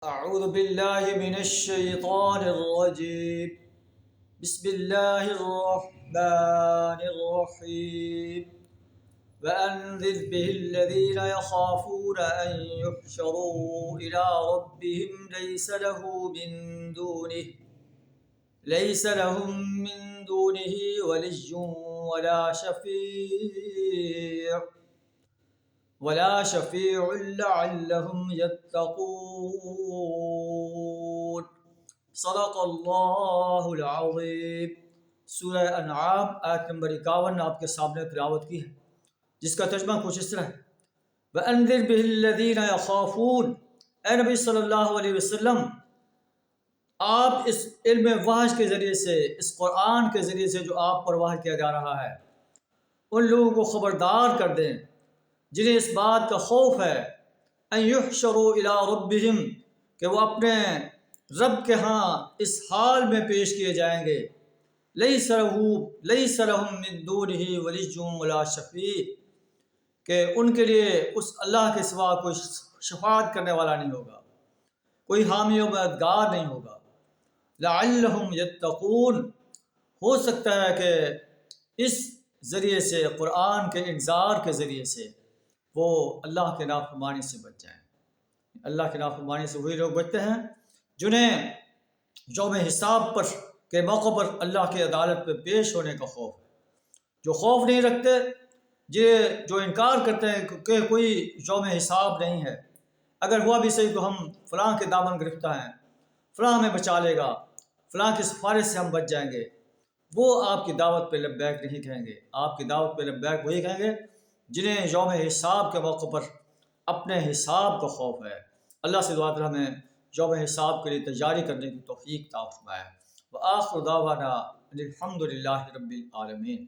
أعوذ بالله من الشيطان الرجيم. بسم الله الرحمن الرحيم. وأنذر به الذين يخافون أن يحشروا إلى ربهم ليس لهم من دونه ولي ولا شفيع لعلهم يتقون. صدق اللہ العظیم. سورہ انعام آیت نمبر 51 آپ کے سامنے تلاوت کی ہے، جس کا ترجمہ کچھ اس طرح ہے: وَأَنذِرْ بِهِ الَّذِينَ يَخَافُونَ. اے نبی صلی اللہ علیہ وسلم، آپ اس علم وحی کے ذریعے سے، اس قرآن کے ذریعے سے جو آپ پر وحی کیا جا رہا ہے، ان لوگوں کو خبردار کر دیں جنہیں اس بات کا خوف ہے ان یحشروا الی ربہم، کہ وہ اپنے رب کے ہاں اس حال میں پیش کیے جائیں گے، لیس لہم من دونہ ولی ولا شفیع، کہ ان کے لیے اس اللہ کے سوا کوئی شفاعت کرنے والا نہیں ہوگا، کوئی حامی و مددگار نہیں ہوگا. لعلہم یتقون، ہو سکتا ہے کہ اس ذریعے سے، قرآن کے انذار کے ذریعے سے، وہ اللہ کے نافرمانی سے بچ جائیں. اللہ کے نافرمانی سے وہی لوگ بچتے ہیں جنہیں یوم حساب پر کے موقع پر اللہ کی عدالت پہ پیش ہونے کا خوف ہے. جو خوف نہیں رکھتے، جو انکار کرتے ہیں کہ کوئی یوم حساب نہیں ہے، اگر ہوا بھی صحیح تو ہم فلاں کے دامن گرفتہ ہیں، فلاں ہمیں بچا لے گا، فلاں کی سفارش سے ہم بچ جائیں گے، وہ آپ کی دعوت پہ لبیک نہیں کہیں گے. آپ کی دعوت پہ لبیک وہی کہیں گے جنہیں یوم حساب کے موقع پر اپنے حساب کا خوف ہے. اللہ سے دعا ہمیں یوم حساب کے لیے تیاری کرنے کی توفیق عطا فرمائے. وآخر دعوانا الحمد للہ رب العالمین.